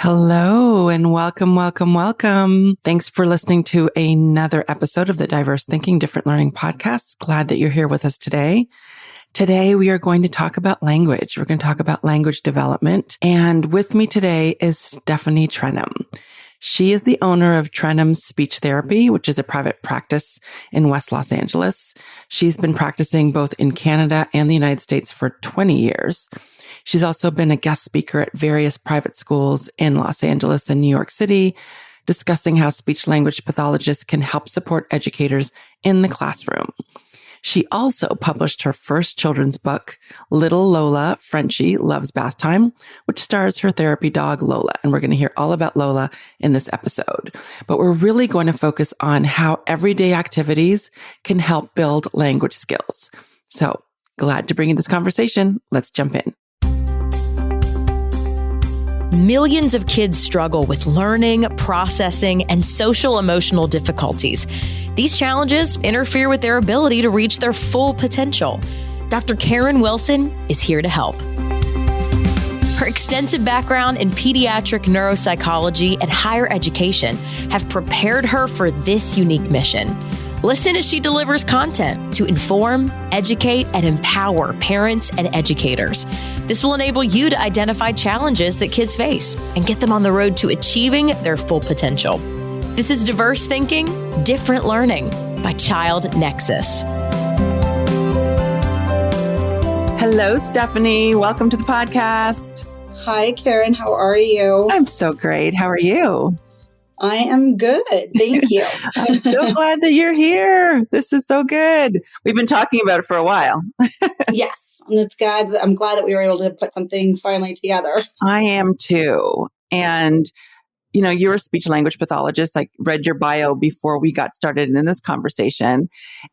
Hello and welcome, welcome, welcome. Thanks for listening to another episode of the Diverse Thinking, Different Learning podcast. Glad that you're here with us today. Today, we are going to talk about language. We're going to talk about language development. And with me today is Stefanie Trenholme. She is the owner of Trenholme's Speech Therapy, which is a private practice in West Los Angeles. She's been practicing both in Canada and the United States for 20 years. She's also been a guest speaker at various private schools in Los Angeles and New York City, discussing how speech language pathologists can help support educators in the classroom. She also published her first children's book, Little Lola, Frenchie Loves Bath Time, which stars her therapy dog, Lola. And we're going to hear all about Lola in this episode. But we're really going to focus on how everyday activities can help build language skills. So glad to bring you this conversation. Let's jump in. Millions of kids struggle with learning, processing, and social emotional difficulties. These challenges interfere with their ability to reach their full potential. Dr. Karen Wilson is here to help. Her extensive background in pediatric neuropsychology and higher education have prepared her for this unique mission. Listen as she delivers content to inform, educate, and empower parents and educators. This will enable you to identify challenges that kids face and get them on the road to achieving their full potential. This is Diverse Thinking, Different Learning by Child Nexus. Hello, Stefanie. Welcome to the podcast. Hi, Karen. How are you? I'm so great. How are you? I am good. Thank you. I'm so glad that you're here. This is so good. We've been talking about it for a while. Yes. And it's good. I'm glad that we were able to put something finally together. I am too. And you know, you're a speech and language pathologist. I read your bio before we got started in this conversation.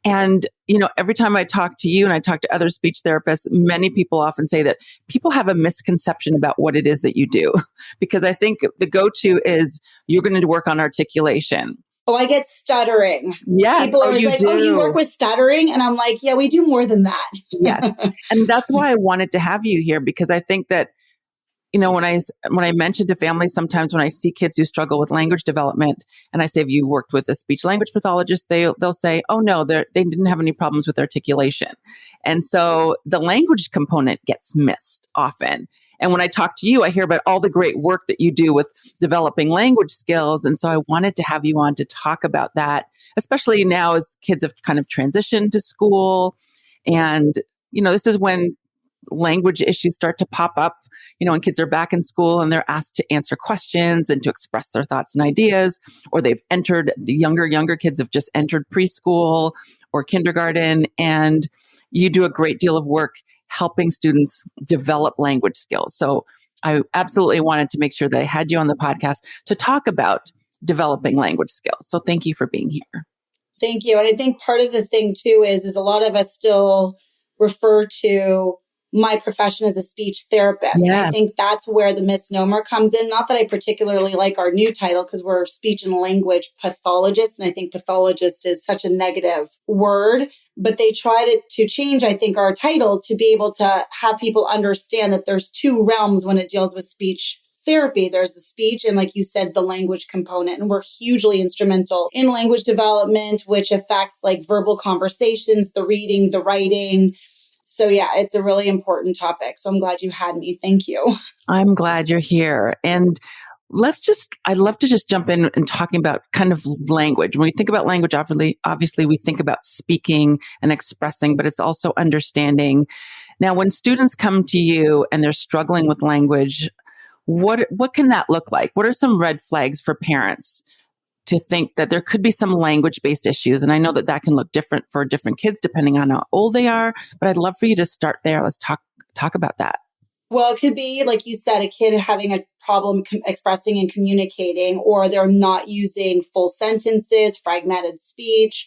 And, you know, every time I talk to you and I talk to other speech therapists, many people often say that people have a misconception about what it is that you do. Because I think the go-to is you're going to work on articulation. Oh, I get stuttering. Yes. People are like, oh, you work with stuttering? And I'm like, yeah, we do more than that. Yes. And that's why I wanted to have you here, because I think that, you know, when I mention to families, sometimes when I see kids who struggle with language development and I say, have you worked with a speech language pathologist? They'll say, oh no, they didn't have any problems with articulation. And so the language component gets missed often. And when I talk to you, I hear about all the great work that you do with developing language skills. And so I wanted to have you on to talk about that, especially now as kids have kind of transitioned to school. And, you know, this is when language issues start to pop up, you know, when kids are back in school and they're asked to answer questions and to express their thoughts and ideas, or the younger kids have just entered preschool or kindergarten. And you do a great deal of work helping students develop language skills. So I absolutely wanted to make sure that I had you on the podcast to talk about developing language skills. So thank you for being here. Thank you. And I think part of the thing too is a lot of us still refer to my profession as a speech therapist. Yes. I think that's where the misnomer comes in. Not that I particularly like our new title, because we're speech and language pathologists. And I think pathologist is such a negative word, but they tried to change, I think, our title to be able to have people understand that there's two realms when it deals with speech therapy. There's the speech and, like you said, the language component. And we're hugely instrumental in language development, which affects like verbal conversations, the reading, the writing. So yeah, it's a really important topic. So I'm glad you had me. Thank you. I'm glad you're here. And I'd love to just jump in and talking about kind of language. When we think about language, obviously we think about speaking and expressing, but it's also understanding. Now, when students come to you and they're struggling with language, what can that look like? What are some red flags for parents to think that there could be some language-based issues? And I know that can look different for different kids depending on how old they are, but I'd love for you to start there. Let's talk about that. Well, it could be, like you said, a kid having a problem expressing and communicating, or they're not using full sentences, fragmented speech.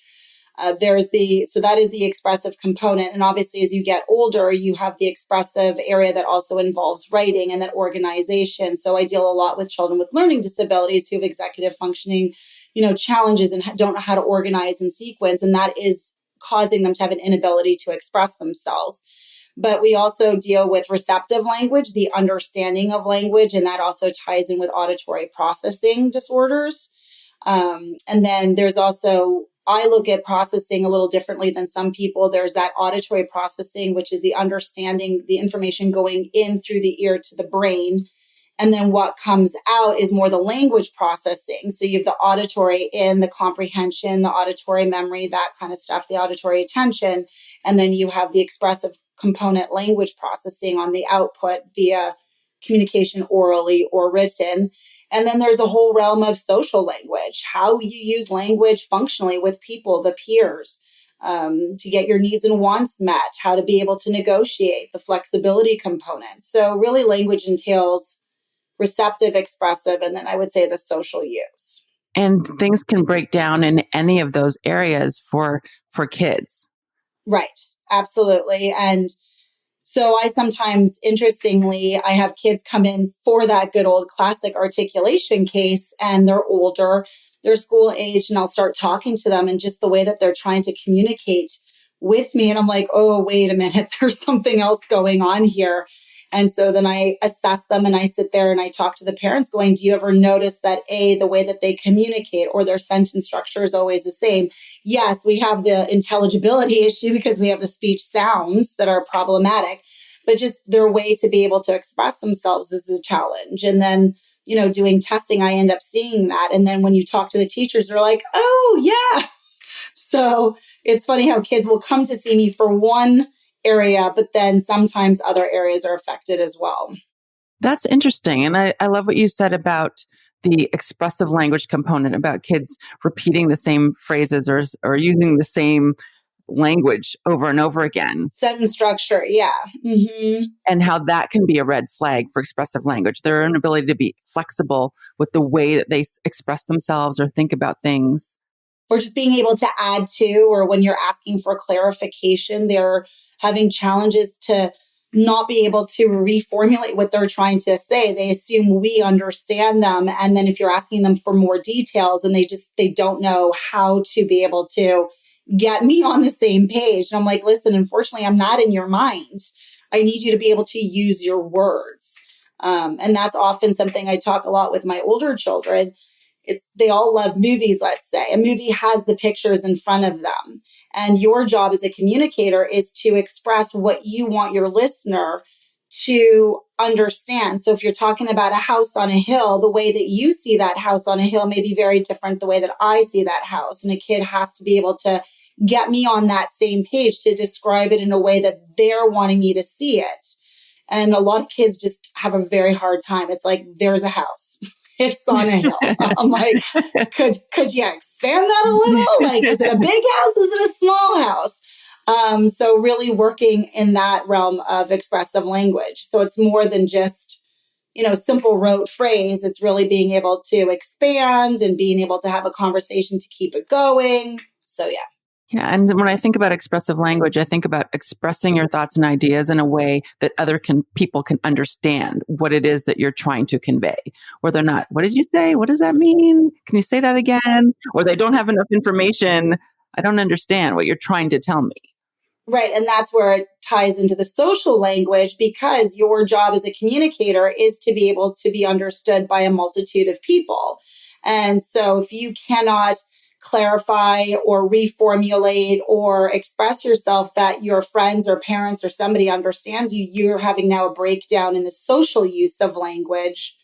So that is the expressive component. And obviously, as you get older, you have the expressive area that also involves writing and then organization. So I deal a lot with children with learning disabilities who have executive functioning, challenges and don't know how to organize and sequence. And that is causing them to have an inability to express themselves. But we also deal with receptive language, the understanding of language, and that also ties in with auditory processing disorders. And then there's also, I look at processing a little differently than some people. There's that auditory processing, which is the understanding, the information going in through the ear to the brain. And then what comes out is more the language processing. So you have the auditory in, the comprehension, the auditory memory, that kind of stuff, the auditory attention. And then you have the expressive component language processing on the output via communication orally or written. And then there's a whole realm of social language, how you use language functionally with people, the peers, to get your needs and wants met, how to be able to negotiate, the flexibility component. So really language entails receptive, expressive, and then I would say the social use. And things can break down in any of those areas for kids. Right. Absolutely. And so I sometimes, interestingly, I have kids come in for that good old classic articulation case, and they're older, they're school age, and I'll start talking to them and just the way that they're trying to communicate with me. And I'm like, oh, wait a minute, there's something else going on here. And so then I assess them and I sit there and I talk to the parents going, do you ever notice that the way that they communicate or their sentence structure is always the same? Yes, we have the intelligibility issue because we have the speech sounds that are problematic, but just their way to be able to express themselves is a challenge. And then, doing testing, I end up seeing that. And then when you talk to the teachers, they're like, oh, yeah. So it's funny how kids will come to see me for one area, but then sometimes other areas are affected as well. That's interesting. And I love what you said about the expressive language component, about kids repeating the same phrases or using the same language over and over again. Sentence structure, yeah. Mm-hmm. And how that can be a red flag for expressive language. Their inability to be flexible with the way that they express themselves or think about things. Or just being able to add to, or when you're asking for clarification, they're having challenges to not be able to reformulate what they're trying to say. They assume we understand them. And then if you're asking them for more details and they don't know how to be able to get me on the same page. And I'm like, listen, unfortunately, I'm not in your mind. I need you to be able to use your words. And that's often something I talk a lot with my older children. They all love movies, let's say. A movie has the pictures in front of them. And your job as a communicator is to express what you want your listener to understand. So if you're talking about a house on a hill, the way that you see that house on a hill may be very different the way that I see that house. And a kid has to be able to get me on that same page to describe it in a way that they're wanting me to see it. And a lot of kids just have a very hard time. It's like, there's a house. It's on a hill. I'm like, could you expand that a little? Like, is it a big house? Is it a small house? So really working in that realm of expressive language. So it's more than just, simple rote phrase. It's really being able to expand and being able to have a conversation to keep it going. So yeah. Yeah. And when I think about expressive language, I think about expressing your thoughts and ideas in a way that other people can understand what it is that you're trying to convey. Or they're not, what did you say? What does that mean? Can you say that again? Or they don't have enough information. I don't understand what you're trying to tell me. Right. And that's where it ties into the social language, because your job as a communicator is to be able to be understood by a multitude of people. And so if you cannot clarify or reformulate or express yourself that your friends or parents or somebody understands you, you're having now a breakdown in the social use of language.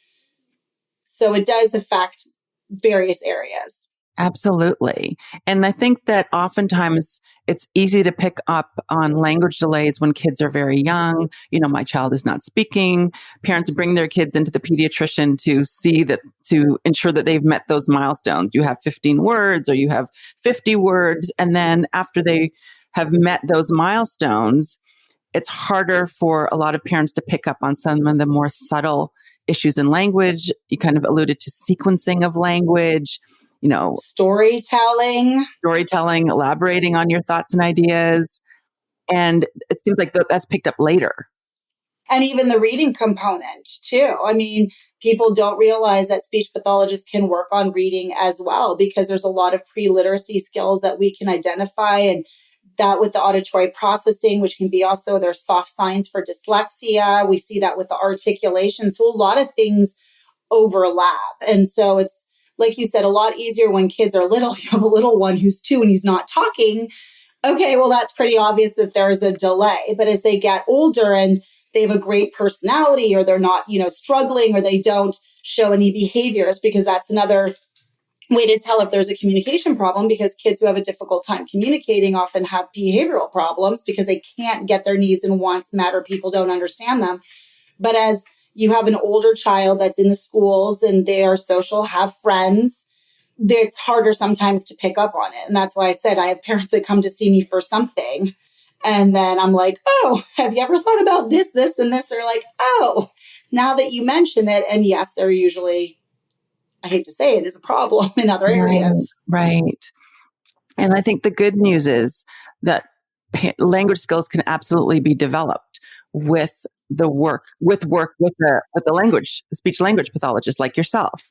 So it does affect various areas. Absolutely. And I think that oftentimes it's easy to pick up on language delays when kids are very young. My child is not speaking. Parents bring their kids into the pediatrician to ensure that they've met those milestones. You have 15 words or you have 50 words. And then after they have met those milestones, it's harder for a lot of parents to pick up on some of the more subtle issues in language. You kind of alluded to sequencing of language. Storytelling, elaborating on your thoughts and ideas. And it seems like that's picked up later. And even the reading component too. I mean, people don't realize that speech pathologists can work on reading as well, because there's a lot of pre-literacy skills that we can identify. And that with the auditory processing, which can be also their soft signs for dyslexia. We see that with the articulation. So a lot of things overlap. And so it's, like you said, a lot easier when kids are little. You have a little one who's 2 and he's not talking. Okay, well, that's pretty obvious that there's a delay. But as they get older and they have a great personality, or they're not, struggling, or they don't show any behaviors, because that's another way to tell if there's a communication problem, because kids who have a difficult time communicating often have behavioral problems because they can't get their needs and wants met, or people don't understand them. But as you have an older child that's in the schools and they are social, have friends, it's harder sometimes to pick up on it. And that's why I said I have parents that come to see me for something. And then I'm like, oh, have you ever thought about this, this, and this? Or like, oh, now that you mention it. And yes, they're usually, I hate to say it, is a problem in other areas. Right. And I think the good news is that language skills can absolutely be developed with the speech language pathologist like yourself.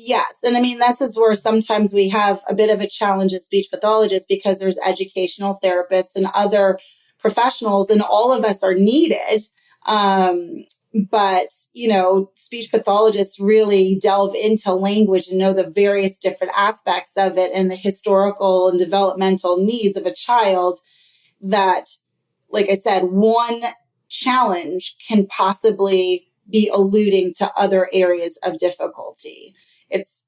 Yes. And I mean, this is where sometimes we have a bit of a challenge as speech pathologists, because there's educational therapists and other professionals, and all of us are needed. But, speech pathologists really delve into language and know the various different aspects of it and the historical and developmental needs of a child that, like I said, one challenge can possibly be alluding to other areas of difficulty. It's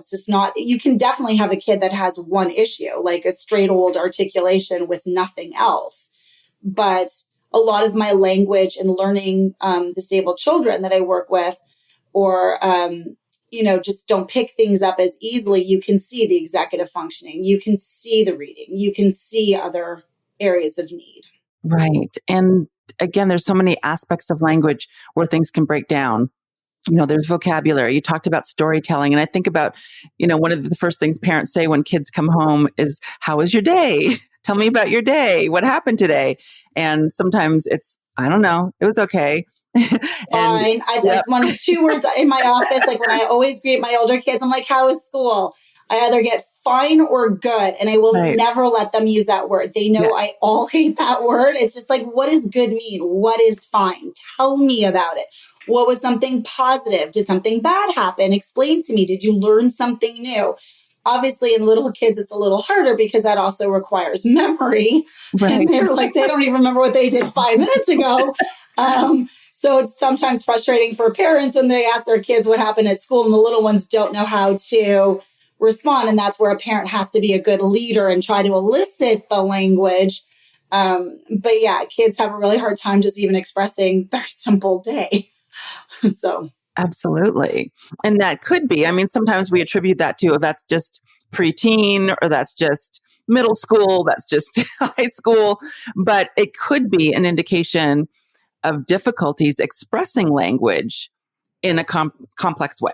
just not, you can definitely have a kid that has one issue, like a straight old articulation with nothing else. But a lot of my language and learning disabled children that I work with, or, just don't pick things up as easily. You can see the executive functioning. You can see the reading. You can see other areas of need. Right. And again, there's so many aspects of language where things can break down. There's vocabulary. You talked about storytelling. And I think about, one of the first things parents say when kids come home is, how was your day? Tell me about your day. What happened today? And sometimes it's, I don't know. It was okay. Fine. That's 2 words in my office. Like when I always greet my older kids, I'm like, how is school? I either get fine or good. And I will never let them use that word. They know I all hate that word. It's just like, what does good mean? What is fine? Tell me about it. What was something positive? Did something bad happen? Explain to me. Did you learn something new? Obviously, in little kids, it's a little harder because that also requires memory. Right. And they're like, they don't even remember what they did 5 minutes ago. So it's sometimes frustrating for parents when they ask their kids what happened at school and the little ones don't know how to respond. And that's where a parent has to be a good leader and try to elicit the language. But yeah, kids have a really hard time just even expressing their simple day. So absolutely. And that could be, sometimes we attribute that to, that's just preteen, or that's just middle school, that's just high school, but it could be an indication of difficulties expressing language in a complex way.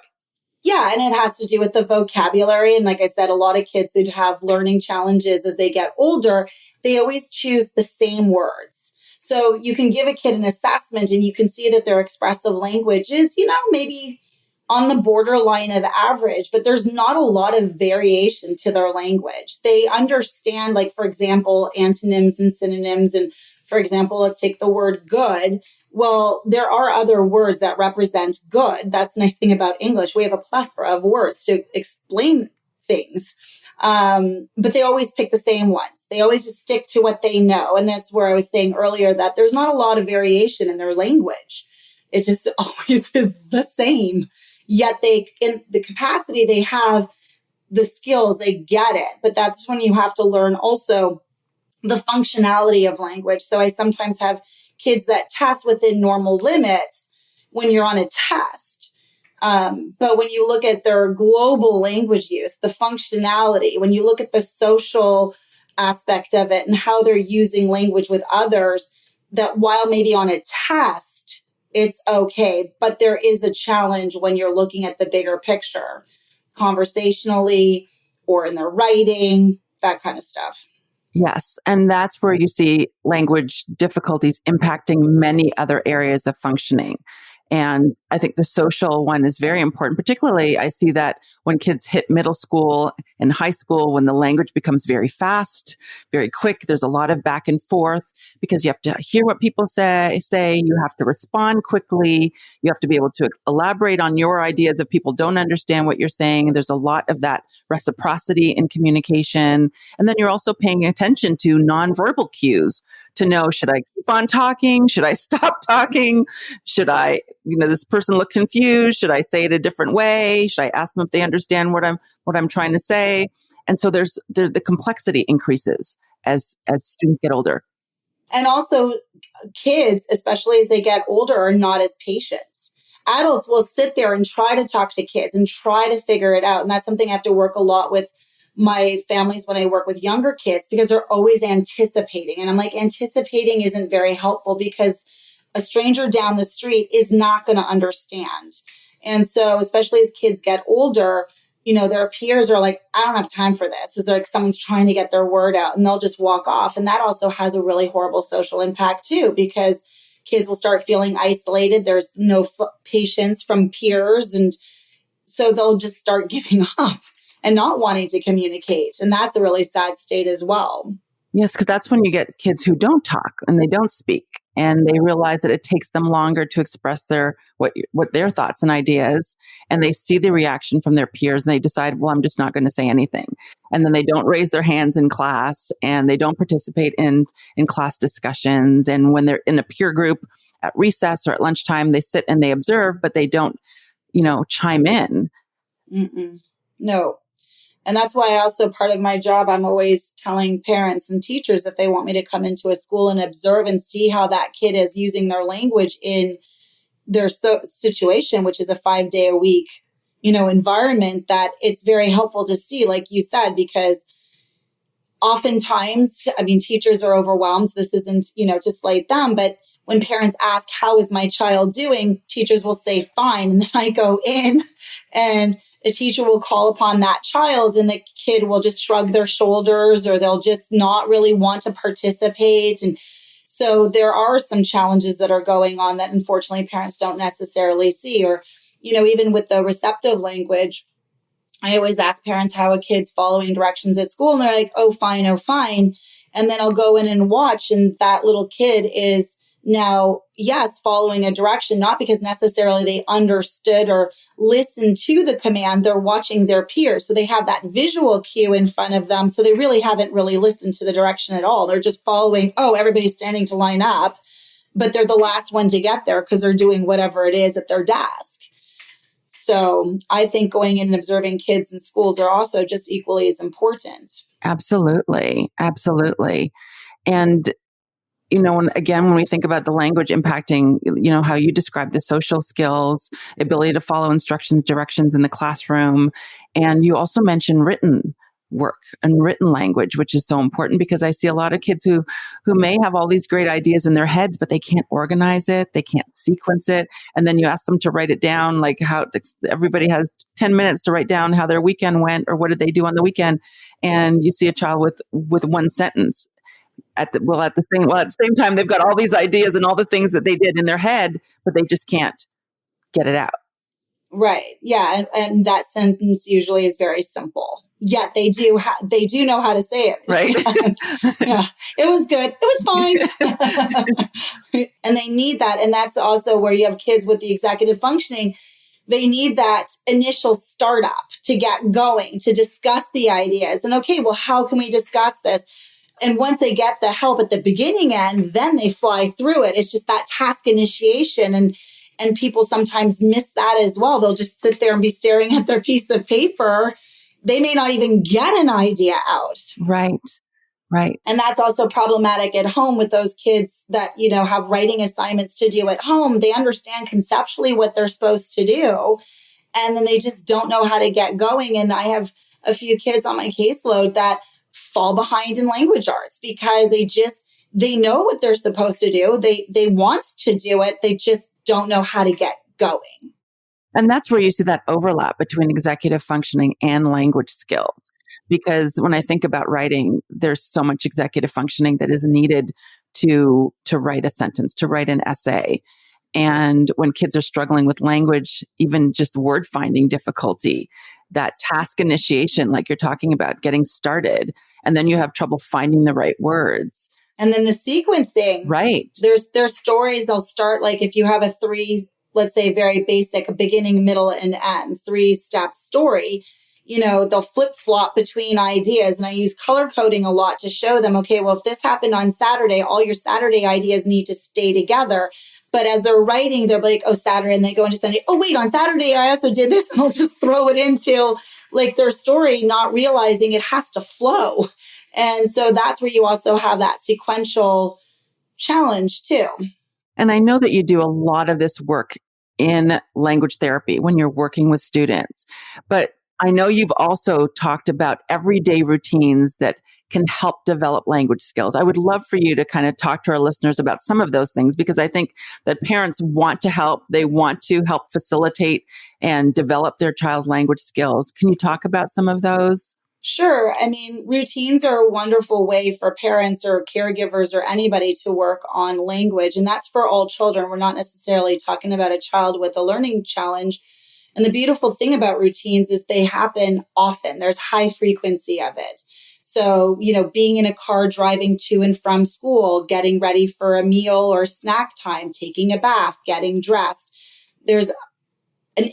Yeah, and it has to do with the vocabulary. And like I said, a lot of kids who have learning challenges as they get older, they always choose the same words. So you can give a kid an assessment and you can see that their expressive language is, maybe on the borderline of average, but there's not a lot of variation to their language. They understand, like, for example, antonyms and synonyms. And for example, let's take the word good. Well, there are other words that represent good. That's the nice thing about English. We have a plethora of words to explain things. But they always pick the same ones. They always just stick to what they know. And that's where I was saying earlier that there's not a lot of variation in their language. It just always is the same. Yet in the capacity they have, the skills, they get it. But that's when you have to learn also the functionality of language. So I sometimes have kids that test within normal limits when you're on a test. But when you look at their global language use, the functionality, when you look at the social aspect of it and how they're using language with others, that while maybe on a test, it's okay, but there is a challenge when you're looking at the bigger picture, conversationally or in their writing, that kind of stuff. Yes. And that's where you see language difficulties impacting many other areas of functioning. And I think the social one is very important. Particularly, I see that when kids hit middle school and high school, when the language becomes very fast, very quick, there's a lot of back and forth because you have to hear what people say, you have to respond quickly, you have to be able to elaborate on your ideas if people don't understand what you're saying. There's a lot of that reciprocity in communication. And then you're also paying attention to nonverbal cues to know, should I keep on talking? Should I stop talking? Should I, this person look confused? Should I say it a different way? Should I ask them if they understand what I'm trying to say? And so the complexity increases as students get older. And also kids, especially as they get older, are not as patient. Adults will sit there and try to talk to kids and try to figure it out. And that's something I have to work a lot with my families when I work with younger kids, because they're always anticipating. And I'm like, anticipating isn't very helpful because a stranger down the street is not going to understand. And so, especially as kids get older, their peers are like, I don't have time for this. It's like someone's trying to get their word out and they'll just walk off. And that also has a really horrible social impact too, because kids will start feeling isolated. There's no patience from peers. And so they'll just start giving up and not wanting to communicate. And that's a really sad state as well. Yes, because that's when you get kids who don't talk and they don't speak, and they realize that it takes them longer to express what their thoughts and ideas, and they see the reaction from their peers and they decide, well, I'm just not going to say anything. And then they don't raise their hands in class and they don't participate in class discussions. And when they're in a peer group at recess or at lunchtime, they sit and they observe, but they don't, chime in. No. And that's why also part of my job, I'm always telling parents and teachers if they want me to come into a school and observe and see how that kid is using their language in their situation, which is a 5-day-a-week, environment, that it's very helpful to see, like you said, because oftentimes, teachers are overwhelmed. So this isn't, to slight them, but when parents ask, how is my child doing? Teachers will say, fine. And then I go in and a teacher will call upon that child and the kid will just shrug their shoulders, or they'll just not really want to participate. And so there are some challenges that are going on that unfortunately parents don't necessarily see. Or, even with the receptive language, I always ask parents, how a kid's following directions at school. And they're like, oh, fine. And then I'll go in and watch, and that little kid is now, yes, following a direction, not because necessarily they understood or listened to the command. They're watching their peers. So they have that visual cue in front of them. So they really haven't really listened to the direction at all. They're just following, everybody's standing to line up, but they're the last one to get there because they're doing whatever it is at their desk. So I think going in and observing kids in schools are also just equally as important. Absolutely. And when we think about the language impacting, how you describe the social skills, ability to follow instructions, directions in the classroom. And you also mentioned written work and written language, which is so important because I see a lot of kids who may have all these great ideas in their heads, but they can't organize it. They can't sequence it. And then you ask them to write it down, like how everybody has 10 minutes to write down how their weekend went or what did they do on the weekend. And you see a child with one sentence. At the same time, they've got all these ideas and all the things that they did in their head, but they just can't get it out. Right. Yeah. And that sentence usually is very simple. Yet they do know how to say it. Right. Yeah. It was good. It was fine. And they need that. And that's also where you have kids with the executive functioning. They need that initial startup to get going, to discuss the ideas. And okay, well, how can we discuss this? And once they get the help at the beginning end, then they fly through it. It's just that task initiation. And people sometimes miss that as well. They'll just sit there and be staring at their piece of paper. They may not even get an idea out. Right. And that's also problematic at home with those kids that, have writing assignments to do at home. They understand conceptually what they're supposed to do. And then they just don't know how to get going. And I have a few kids on my caseload that fall behind in language arts because they know what they're supposed to do. They want to do it. They just don't know how to get going. And that's where you see that overlap between executive functioning and language skills. Because when I think about writing, there's so much executive functioning that is needed to write a sentence, to write an essay. And when kids are struggling with language, even just word finding difficulty, that task initiation, like you're talking about, getting started, and then you have trouble finding the right words. And then the sequencing. Right. There's stories, they'll start like if you have a let's say very basic, a beginning, middle, and end, 3-step story, they'll flip-flop between ideas. And I use color coding a lot to show them, okay, well, if this happened on Saturday, all your Saturday ideas need to stay together. But as they're writing, they're like, oh, Saturday, and they go into Sunday. Oh, wait, on Saturday, I also did this. And they'll just throw it into like their story, not realizing it has to flow. And so that's where you also have that sequential challenge too. And I know that you do a lot of this work in language therapy when you're working with students, but I know you've also talked about everyday routines that can help develop language skills. I would love for you to kind of talk to our listeners about some of those things, because I think that parents want to help. They want to help facilitate and develop their child's language skills. Can you talk about some of those? Sure. I mean, routines are a wonderful way for parents or caregivers or anybody to work on language. And that's for all children. We're not necessarily talking about a child with a learning challenge. And the beautiful thing about routines is they happen often. There's high frequency of it. So, being in a car driving to and from school, getting ready for a meal or snack time, taking a bath, getting dressed. There's an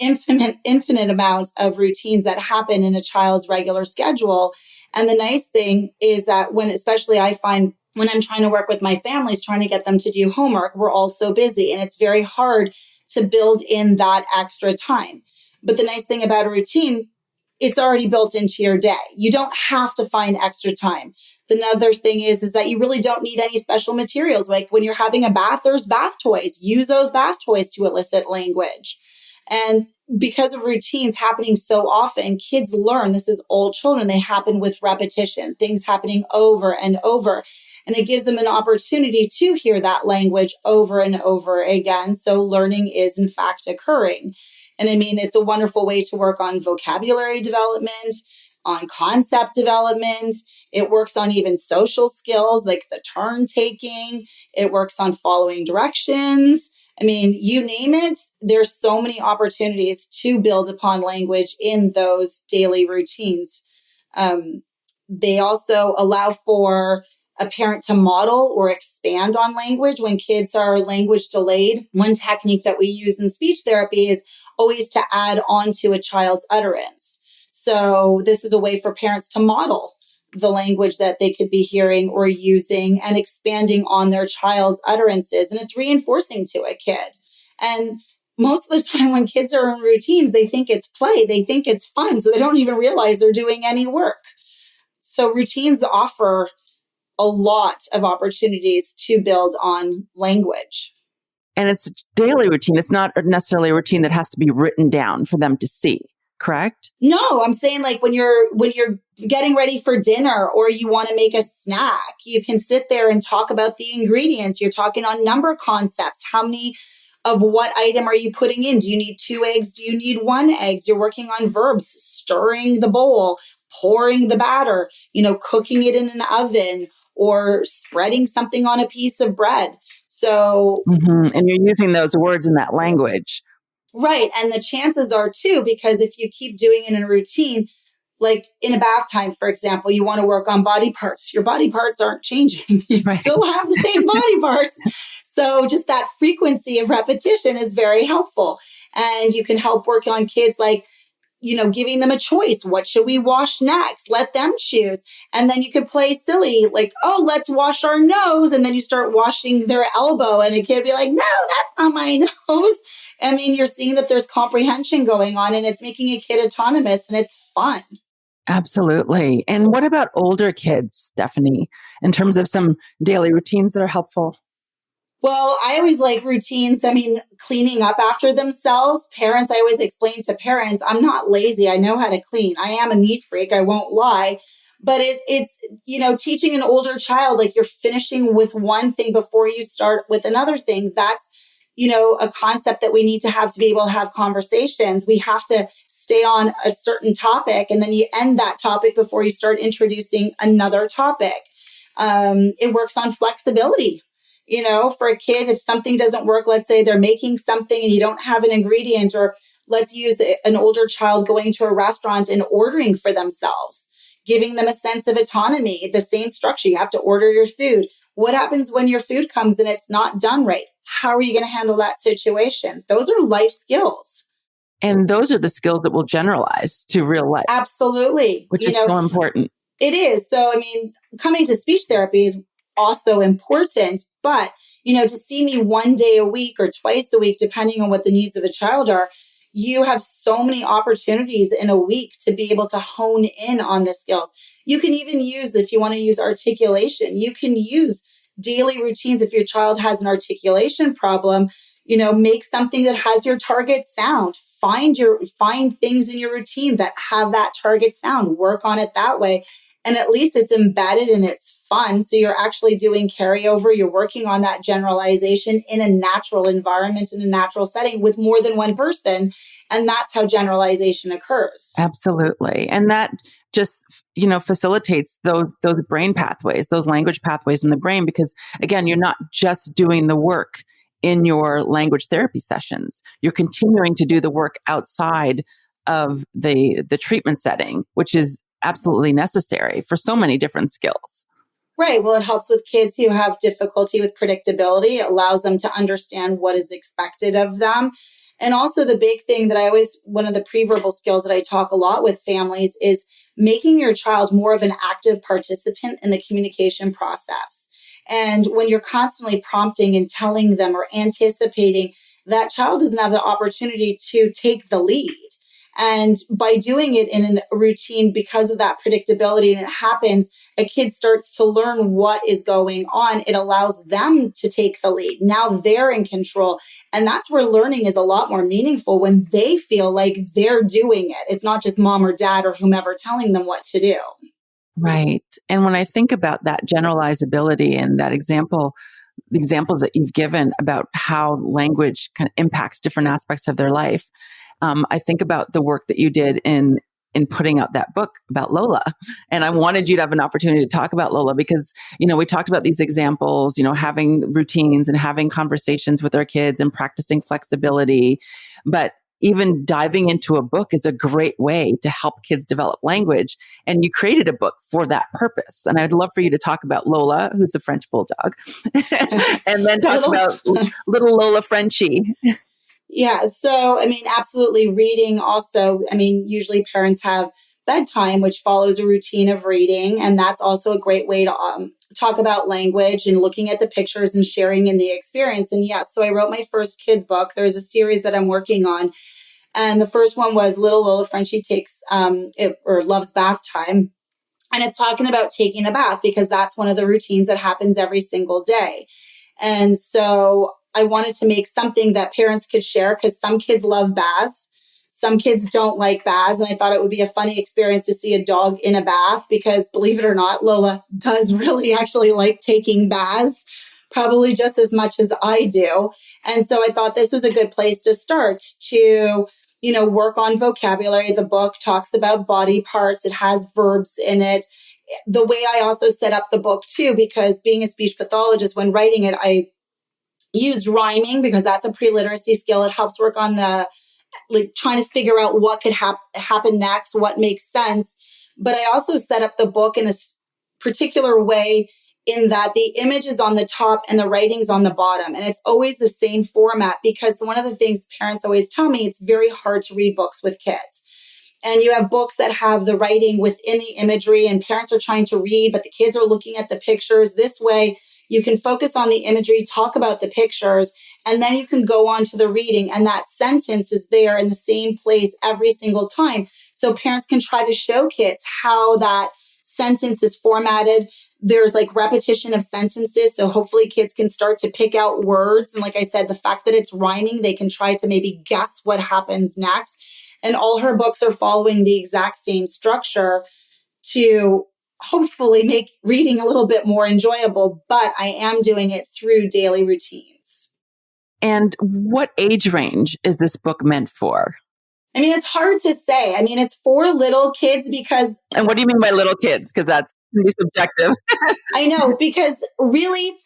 infinite amount of routines that happen in a child's regular schedule. And the nice thing is that especially I find when I'm trying to work with my families, trying to get them to do homework, we're all so busy and it's very hard to build in that extra time. But the nice thing about a routine, it's already built into your day. You don't have to find extra time. The other thing is that you really don't need any special materials. Like when you're having a bath, there's bath toys. Use those bath toys to elicit language. And because of routines happening so often, kids learn. This is all children. They happen with repetition, things happening over and over. And it gives them an opportunity to hear that language over and over again. So learning is in fact occurring. And I mean, it's a wonderful way to work on vocabulary development, on concept development. It works on even social skills like the turn taking. It works on following directions. I mean, you name it, there's so many opportunities to build upon language in those daily routines. They also allow for a parent to model or expand on language when kids are language delayed. One technique that we use in speech therapy is always to add on to a child's utterance. So this is a way for parents to model the language that they could be hearing or using and expanding on their child's utterances. And it's reinforcing to a kid. And most of the time when kids are in routines, they think it's play, they think it's fun. So they don't even realize they're doing any work. So routines offer a lot of opportunities to build on language. And it's a daily routine. It's not necessarily a routine that has to be written down for them to see, correct? No, I'm saying like when you're getting ready for dinner or you want to make a snack, you can sit there and talk about the ingredients. You're talking on number concepts. How many of what item are you putting in? Do you need 2 eggs? Do you need 1 egg? You're working on verbs, stirring the bowl, pouring the batter, cooking it in an oven, or spreading something on a piece of bread. So, and you're using those words in that language. Right. And the chances are too, because if you keep doing it in a routine, like in a bath time, for example, you want to work on body parts. Your body parts aren't changing. You still have the same body parts. So just that frequency of repetition is very helpful. And you can help work on kids like, giving them a choice. What should we wash next? Let them choose. And then you could play silly, like, oh, let's wash our nose. And then you start washing their elbow and a kid would be like, no, that's not my nose. I mean, you're seeing that there's comprehension going on and it's making a kid autonomous and it's fun. Absolutely. And what about older kids, Stefanie, in terms of some daily routines that are helpful? Well, I always like routines. I mean, cleaning up after themselves. Parents, I always explain to parents, I'm not lazy. I know how to clean. I am a neat freak. I won't lie. But it's teaching an older child, like you're finishing with one thing before you start with another thing. That's, a concept that we need to have to be able to have conversations. We have to stay on a certain topic and then you end that topic before you start introducing another topic. It works on flexibility. For a kid, if something doesn't work, let's say they're making something and you don't have an ingredient, or let's use an older child going to a restaurant and ordering for themselves, giving them a sense of autonomy, the same structure. You have to order your food. What happens when your food comes and it's not done right? How are you going to handle that situation? Those are life skills. And those are the skills that will generalize to real life. Absolutely. Which is so important. It is. So, coming to speech therapy is also important, but, to see me one day a week or twice a week, depending on what the needs of a child are, you have so many opportunities in a week to be able to hone in on the skills. You can even use, if you want to use articulation, you can use daily routines. If your child has an articulation problem, make something that has your target sound. Find things in your routine that have that target sound. Work on it that way. And at least it's embedded and it's fun. So you're actually doing carryover. You're working on that generalization in a natural environment, in a natural setting with more than one person. And that's how generalization occurs. Absolutely. And that just, facilitates those brain pathways, those language pathways in the brain, because again, you're not just doing the work in your language therapy sessions. You're continuing to do the work outside of the treatment setting, which is absolutely necessary for so many different skills. Right. Well, it helps with kids who have difficulty with predictability. It allows them to understand what is expected of them. And also the big thing that one of the preverbal skills that I talk a lot with families is making your child more of an active participant in the communication process. And when you're constantly prompting and telling them or anticipating, that child doesn't have the opportunity to take the lead. And by doing it in a routine, because of that predictability, and it happens, a kid starts to learn what is going on. It allows them to take the lead. Now they're in control. And that's where learning is a lot more meaningful, when they feel like they're doing it. It's not just mom or dad or whomever telling them what to do. Right. And when I think about that generalizability and that the examples that you've given about how language kind of impacts different aspects of their life, I think about the work that you did in putting out that book about Lola. And I wanted you to have an opportunity to talk about Lola because, we talked about these examples, having routines and having conversations with our kids and practicing flexibility. But even diving into a book is a great way to help kids develop language. And you created a book for that purpose. And I'd love for you to talk about Lola, who's a French bulldog, and then talk about little Lola Frenchie. Yeah. So, absolutely. Reading also, usually parents have bedtime, which follows a routine of reading. And that's also a great way to talk about language and looking at the pictures and sharing in the experience. And yes, so I wrote my first kids book. There's a series that I'm working on. And the first one was Little Lola Frenchie loves bath time. And it's talking about taking a bath because that's one of the routines that happens every single day. And so I wanted to make something that parents could share because some kids love baths. Some kids don't like baths. And I thought it would be a funny experience to see a dog in a bath because, believe it or not, Lola does really actually like taking baths, probably just as much as I do. And so I thought this was a good place to start to, work on vocabulary. The book talks about body parts. It has verbs in it. The way I also set up the book too, because being a speech pathologist, when writing it, I used rhyming because that's a pre-literacy skill. It helps work on trying to figure out what could happen next, what makes sense. But I also set up the book in a particular way in that the image is on the top and the writing's on the bottom. And it's always the same format because one of the things parents always tell me, it's very hard to read books with kids. And you have books that have the writing within the imagery and parents are trying to read, but the kids are looking at the pictures. This way, you can focus on the imagery, talk about the pictures, and then you can go on to the reading. And that sentence is there in the same place every single time. So parents can try to show kids how that sentence is formatted. There's repetition of sentences. So hopefully kids can start to pick out words. And like I said, the fact that it's rhyming, they can try to maybe guess what happens next. And all her books are following the exact same structure to hopefully make reading a little bit more enjoyable, but I am doing it through daily routines. And what age range is this book meant for? It's hard to say. It's for little kids because... And what do you mean by little kids? Because that's can be subjective. I know, because really,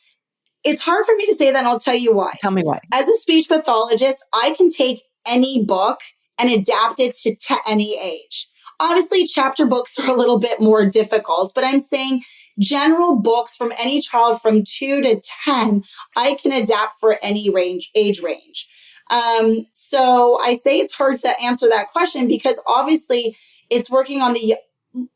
It's hard for me to say that, and I'll tell you why. Tell me why. As a speech pathologist, I can take any book and adapt it to any age. Obviously, chapter books are a little bit more difficult, but I'm saying general books from any child from 2 to 10, I can adapt for any age range. So I say it's hard to answer that question because obviously it's working on the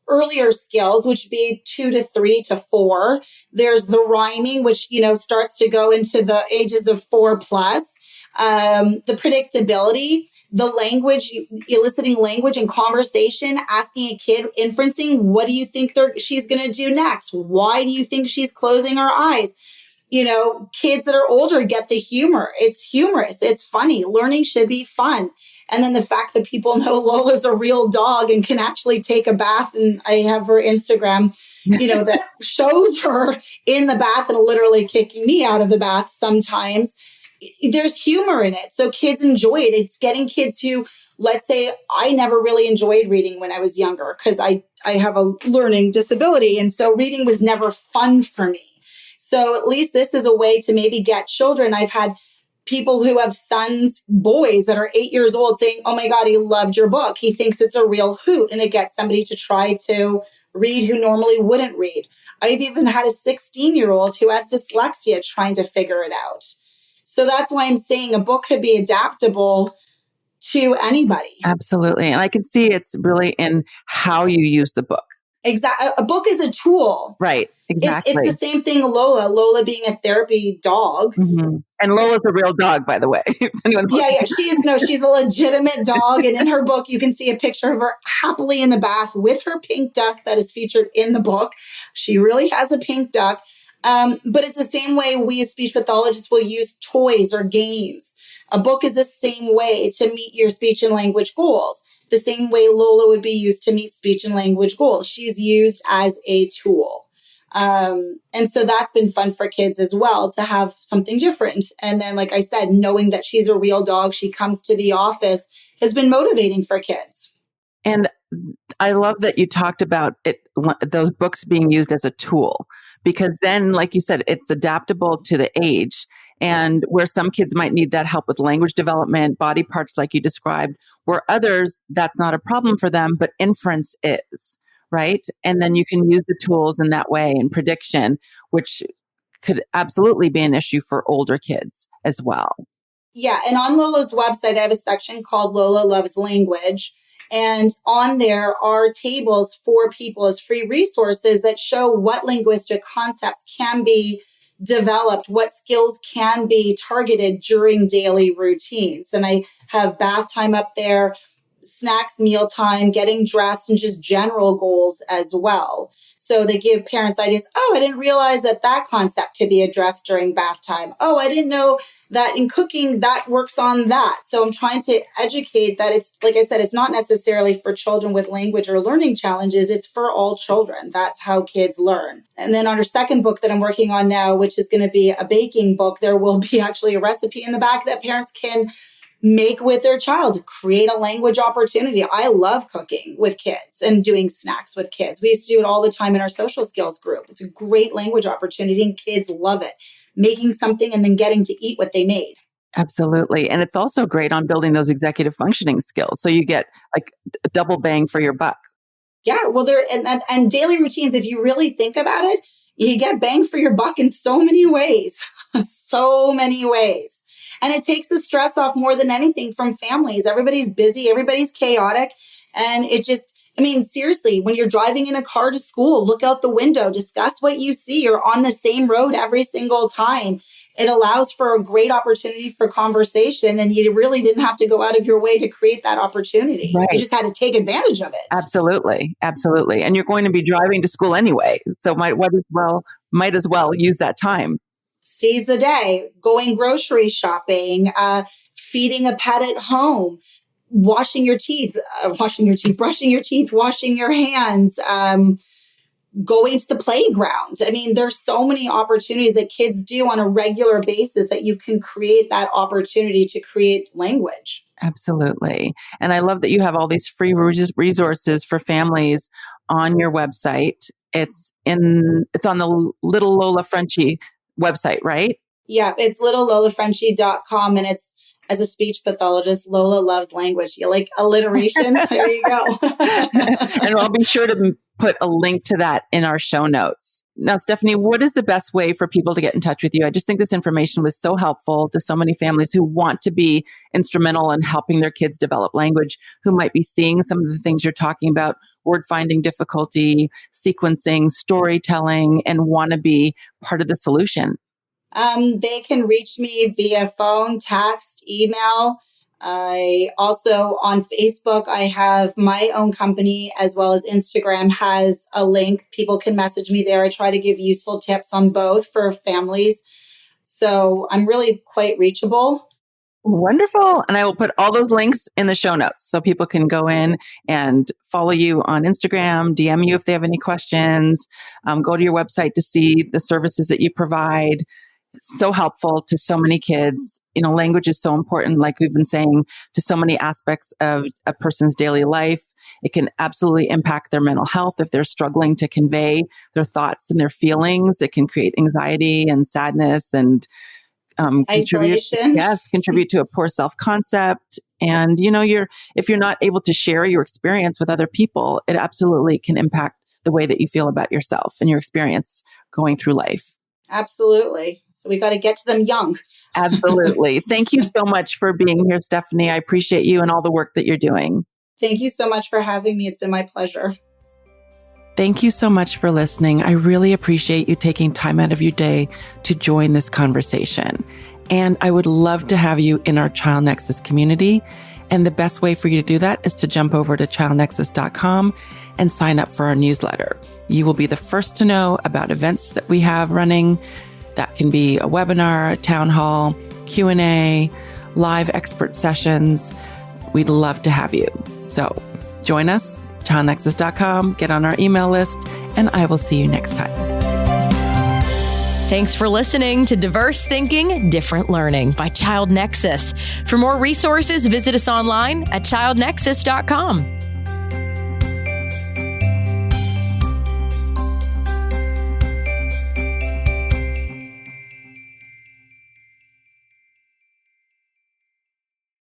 earlier skills, which would be 2 to 3 to 4. There's the rhyming, which, starts to go into the ages of 4 plus. The predictability, the language, eliciting language and conversation, asking a kid, inferencing, what do you think she's going to do next? Why do you think she's closing her eyes? Kids that are older get the humor. It's humorous. It's funny. Learning should be fun. And then the fact that people know Lola's a real dog and can actually take a bath. And I have her Instagram, that shows her in the bath and literally kicking me out of the bath sometimes. There's humor in it. So kids enjoy it. It's getting kids who, let's say, I never really enjoyed reading when I was younger because I have a learning disability. And so reading was never fun for me. So at least this is a way to maybe get children. I've had people who have sons, boys that are 8 years old saying, oh my God, he loved your book. He thinks it's a real hoot. And it gets somebody to try to read who normally wouldn't read. I've even had a 16-year-old who has dyslexia trying to figure it out. So that's why I'm saying a book could be adaptable to anybody. Absolutely. And I can see it's really in how you use the book. Exactly. A book is a tool. Right. Exactly. It's the same thing. Lola being a therapy dog. Mm-hmm. And Lola's a real dog, by the way. Yeah. She's a legitimate dog. And in her book, you can see a picture of her happily in the bath with her pink duck that is featured in the book. She really has a pink duck. But it's the same way we as speech pathologists will use toys or games. A book is the same way to meet your speech and language goals. The same way Lola would be used to meet speech and language goals. She's used as a tool. And so that's been fun for kids as well to have something different. And then, like I said, knowing that she's a real dog, she comes to the office has been motivating for kids. And I love that you talked about those books being used as a tool, because then, like you said, it's adaptable to the age. And where some kids might need that help with language development, body parts like you described, where others, that's not a problem for them, but inference is, right? And then you can use the tools in that way and prediction, which could absolutely be an issue for older kids as well. Yeah. And on Lola's website, I have a section called Lola Loves Language. And on there are tables for people as free resources that show what linguistic concepts can be developed, what skills can be targeted during daily routines. And I have bath time up there, snacks, mealtime, getting dressed, and just general goals as well. So they give parents ideas. Oh, I didn't realize that concept could be addressed during bath time. Oh, I didn't know that in cooking that works on that. So I'm trying to educate that it's, like I said, it's not necessarily for children with language or learning challenges. It's for all children. That's how kids learn. And then on our second book that I'm working on now, which is going to be a baking book, there will be actually a recipe in the back that parents can make with their child to create a language opportunity. I love cooking with kids and doing snacks with kids. We used to do it all the time in our social skills group. It's a great language opportunity and kids love it. Making something and then getting to eat what they made. Absolutely. And it's also great on building those executive functioning skills. So you get like a double bang for your buck. Yeah. Well, and daily routines, if you really think about it, you get bang for your buck in so many ways, so many ways. And it takes the stress off more than anything from families. Everybody's busy, everybody's chaotic. And it just, seriously, when you're driving in a car to school, look out the window, discuss what you see. You're on the same road every single time. It allows for a great opportunity for conversation. And you really didn't have to go out of your way to create that opportunity. Right. You just had to take advantage of it. Absolutely. Absolutely. And you're going to be driving to school anyway. So might as well use that time. Seize the day, going grocery shopping, feeding a pet at home, brushing your teeth, washing your hands, going to the playground. There's so many opportunities that kids do on a regular basis that you can create that opportunity to create language. Absolutely. And I love that you have all these free resources for families on your website. It's on the Little Lola Frenchie website, right? Yeah, it's littlelolafrenchie.com, and it's, as a speech pathologist, Lola loves language. You like alliteration? There you go. And I'll be sure to put a link to that in our show notes. Now, Stefanie, what is the best way for people to get in touch with you? I just think this information was so helpful to so many families who want to be instrumental in helping their kids develop language, who might be seeing some of the things you're talking about, word finding difficulty, sequencing, storytelling, and want to be part of the solution. They can reach me via phone, text, email. I also, on Facebook, I have my own company, as well as Instagram has a link. People can message me there. I try to give useful tips on both for families. So I'm really quite reachable. Wonderful. And I will put all those links in the show notes so people can go in and follow you on Instagram, DM you if they have any questions, go to your website to see the services that you provide. It's so helpful to so many kids. Language is so important, like we've been saying, to so many aspects of a person's daily life. It can absolutely impact their mental health if they're struggling to convey their thoughts and their feelings. It can create anxiety and sadness and isolation. Contribute to a poor self-concept. And, if you're not able to share your experience with other people, it absolutely can impact the way that you feel about yourself and your experience going through life. Absolutely. So we got to get to them young. Absolutely. Thank you so much for being here, Stefanie. I appreciate you and all the work that you're doing. Thank you so much for having me. It's been my pleasure. Thank you so much for listening. I really appreciate you taking time out of your day to join this conversation. And I would love to have you in our Child Nexus community. And the best way for you to do that is to jump over to childnexus.com and sign up for our newsletter. You will be the first to know about events that we have running. That can be a webinar, a town hall, Q&A, live expert sessions. We'd love to have you. So join us, childnexus.com, get on our email list, and I will see you next time. Thanks for listening to Diverse Thinking, Different Learning by Child Nexus. For more resources, visit us online at childnexus.com.